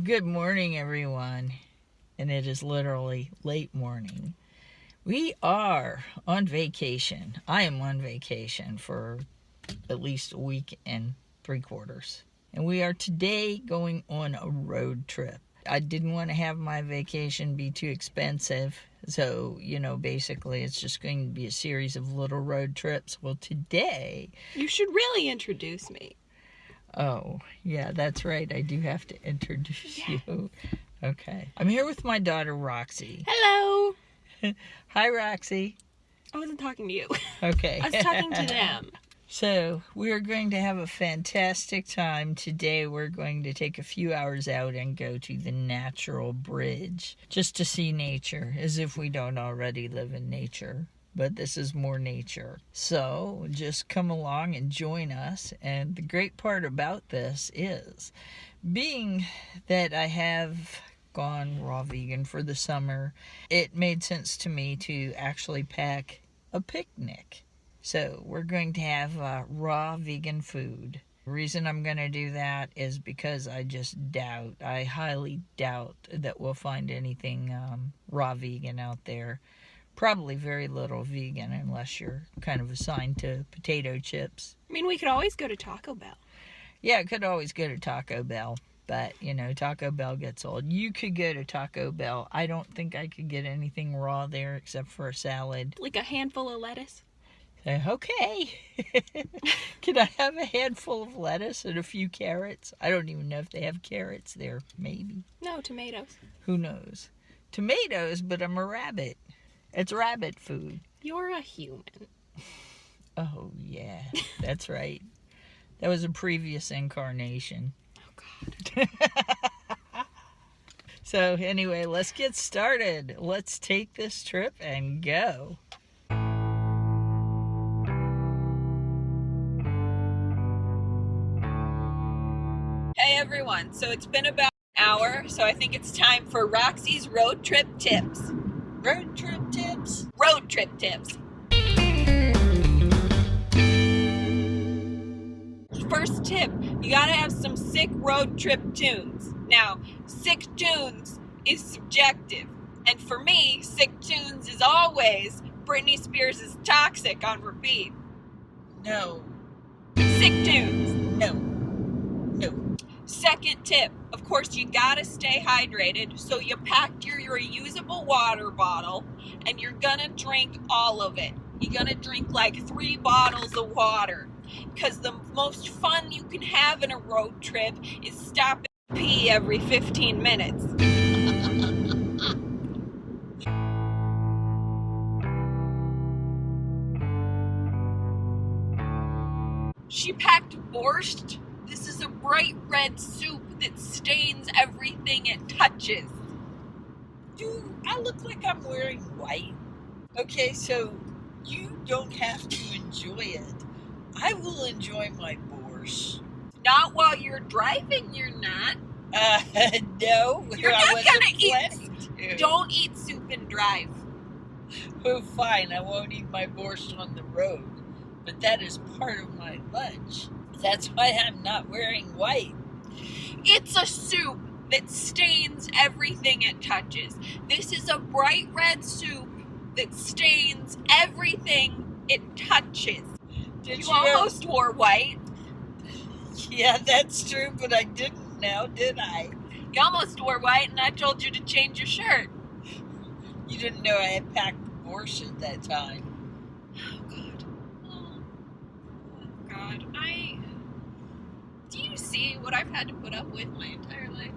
Good morning, everyone. And it is literally late morning. We are on vacation. I am on vacation for at least a week and 3/4. And we are today going on a road trip. I didn't want to have my vacation be too expensive. So, basically it's just going to be a series of little road trips. Well, today... You should really introduce me. Oh, yeah, that's right. I do have to introduce you. Okay. I'm here with my daughter, Roxy. Hello. Hi, Roxy. I wasn't talking to you. Okay. I was talking to them. So, we are going to have a fantastic time. Today, we're going to take a few hours out and go to the Natural Bridge just to see nature, as if we don't already live in nature. But this is more nature. So just come along and join us. And the great part about this is, being that I have gone raw vegan for the summer, it made sense to me to actually pack a picnic. So we're going to have raw vegan food. The reason I'm going to do that is because I highly doubt that we'll find anything raw vegan out there. Probably very little vegan unless you're kind of assigned to potato chips. I mean, we could always go to Taco Bell. Yeah, I could always go to Taco Bell, but, Taco Bell gets old. You could go to Taco Bell. I don't think I could get anything raw there except for a salad. Like a handful of lettuce? Okay. Can I have a handful of lettuce and a few carrots? I don't even know if they have carrots there. Maybe. No, tomatoes. Who knows? Tomatoes, but I'm a rabbit. It's rabbit food. You're a human. Oh, yeah. That's right. That was a previous incarnation. Oh, God. So, anyway, let's get started. Let's take this trip and go. Hey, everyone. So it's been about an hour, so I think it's time for Roxy's road trip tips. Road trip tips? Road trip tips. First tip, you gotta have some sick road trip tunes. Now, sick tunes is subjective. And for me, sick tunes is always Britney Spears' Toxic on repeat. No. Sick tunes. No. Second tip, of course, you gotta stay hydrated, so you packed your reusable water bottle and you're gonna drink all of it. You're gonna drink like 3 bottles of water, because the most fun you can have in a road trip is stopping to pee every 15 minutes. She packed borscht. This is a bright red soup that stains everything it touches. Do I look like I'm wearing white? Okay, so you don't have to enjoy it. I will enjoy my borscht. Not while you're driving, you're not. No. You're not gonna eat. To. Don't eat soup and drive. Oh, fine, I won't eat my borscht on the road. But that is part of my lunch. That's why I'm not wearing white. It's a soup that stains everything it touches. This is a bright red soup that stains everything it touches. You almost wore white. Yeah, that's true, but I didn't now, did I? You almost wore white, and I told you to change your shirt. You didn't know I had packed the borscht at that time. Oh, God. Oh, God. Do you see what I've had to put up with my entire life?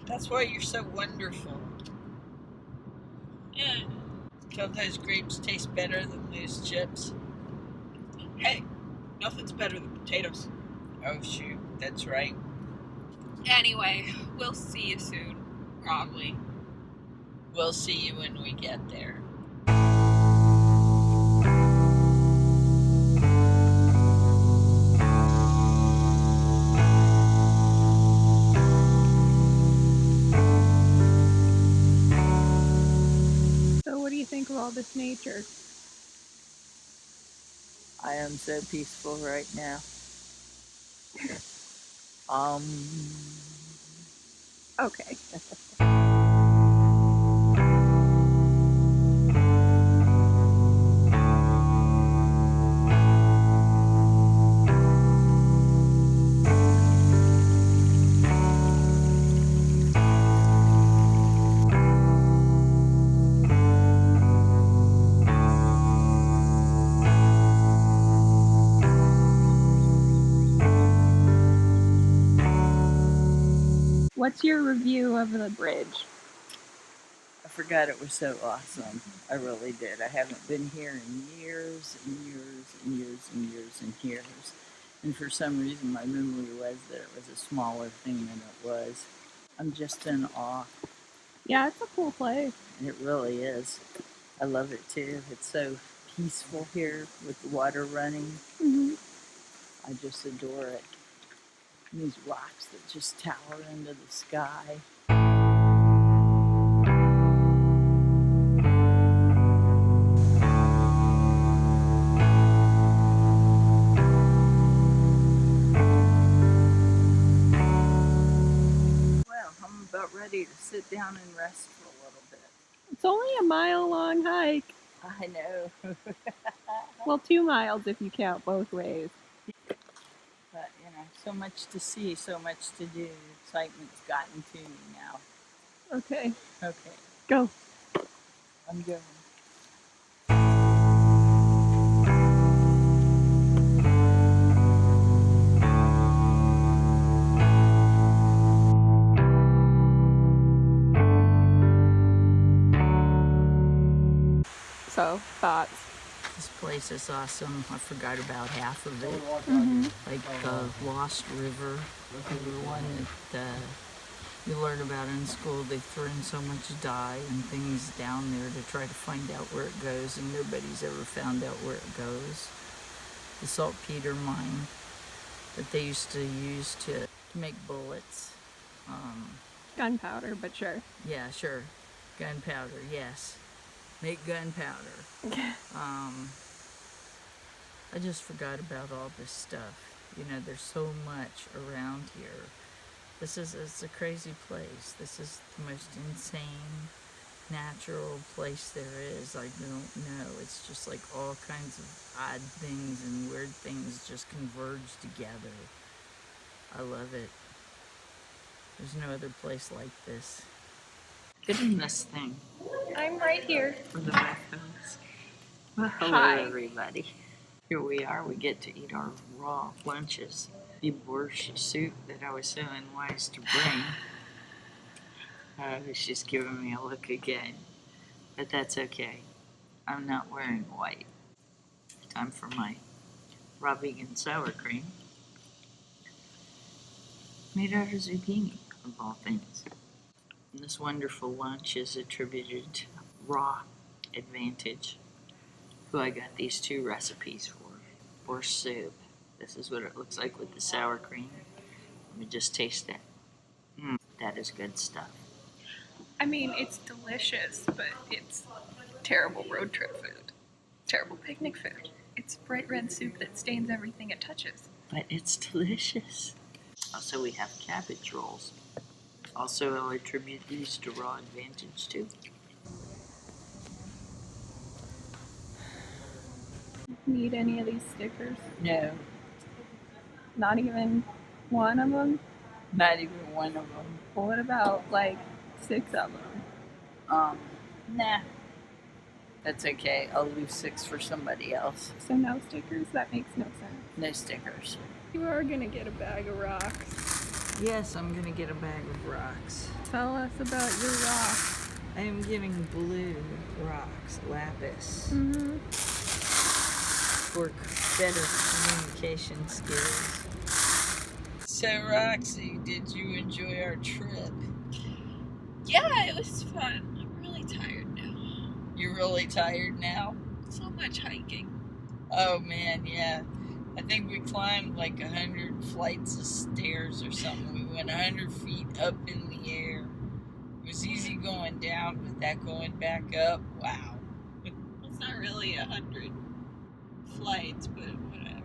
That's why you're so wonderful. Yeah. Don't those grapes taste better than those chips? Hey, nothing's better than potatoes. Oh, shoot. That's right. Anyway, we'll see you soon. Probably. We'll see you when we get there. So what do you think of all this nature? I am so peaceful right now. Okay. What's your review of the bridge? I forgot it was so awesome. I really did. I haven't been here in years and years and years and years and years. And for some reason, my memory was that it was a smaller thing than it was. I'm just in awe. Yeah, it's a cool place. It really is. I love it too. It's so peaceful here with the water running. Mm-hmm. I just adore it. And these rocks that just tower into the sky. Well, I'm about ready to sit down and rest for a little bit. It's only a mile-long hike. I know. Well, 2 miles if you count both ways. But, so much to see, so much to do. Excitement's gotten to me now. Okay, Okay, go. I'm going. So, thoughts? This place is awesome. I forgot about half of it. Mm-hmm. Like the Lost River, the one that you learn about in school. They throw in so much dye and things down there to try to find out where it goes, and nobody's ever found out where it goes. The saltpeter mine that they used to use to make bullets. Gunpowder, but sure. Yeah, sure. Gunpowder, yes. Make gunpowder. I just forgot about all this stuff. There's so much around here. It's a crazy place. This is the most insane, natural place there is. I don't know. It's just like all kinds of odd things and weird things just converge together. I love it. There's no other place like this. Get in this thing I'm right here. for the reference. Well, hello, Hi. everybody. Here we are. We get to eat our raw lunches. The borscht soup that I was so unwise to bring. She's giving me a look again. But that's okay. I'm not wearing white. Time for my raw vegan sour cream. Made out of zucchini, of all things. And this wonderful lunch is attributed to Raw Advantage, who I got these 2 recipes for. Borscht soup. This is what it looks like with the sour cream. Let me just taste that. That is good stuff. I mean, it's delicious, but it's terrible road trip food. Terrible picnic food. It's bright red soup that stains everything it touches. But it's delicious. Also, we have cabbage rolls. Also, I'll attribute these to Raw Advantage too. Need any of these stickers? No, Not even one of them? not even one of them. Well, what about like 6 of them? Nah. That's okay. I'll leave 6 for somebody else. So no stickers? That makes no sense. No stickers. You are gonna get a bag of rocks. Yes, I'm gonna get a bag of rocks. Tell us about your rocks. I am getting blue rocks, lapis, Mm-hmm. for better communication skills. So, Roxy, did you enjoy our trip? Yeah, it was fun. I'm really tired now. You're really tired now? So much hiking. Oh man, yeah. I think we climbed like 100 flights of stairs or something. We went 100 feet up in the air. It was easy going down, but that going back up, wow. It's not really 100 flights, but whatever.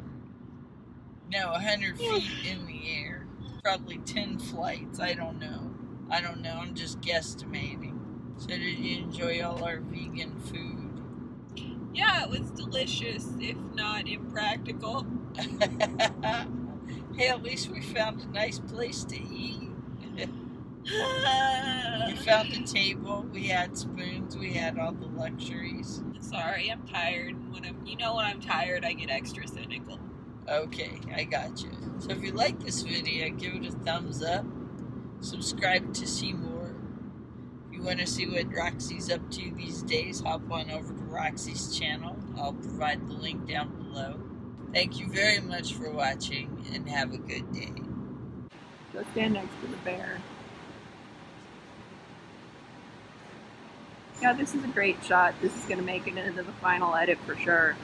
No, 100 feet in the air. Probably 10 flights, I don't know. I don't know, I'm just guesstimating. So did you enjoy all our vegan food? Yeah, it was delicious, if not impractical. Hey, at least we found a nice place to eat. We found a table, we had spoons, we had all the luxuries. Sorry, I'm tired. When I'm tired, I get extra cynical. Okay, I got you. So if you like this video, give it a thumbs up. Subscribe to see more. If you want to see what Roxy's up to these days, hop on over to Roxy's channel. I'll provide the link down below. Thank you very much for watching, and have a good day. Go stand next to the bear. Yeah, this is a great shot. This is going to make it into the final edit for sure.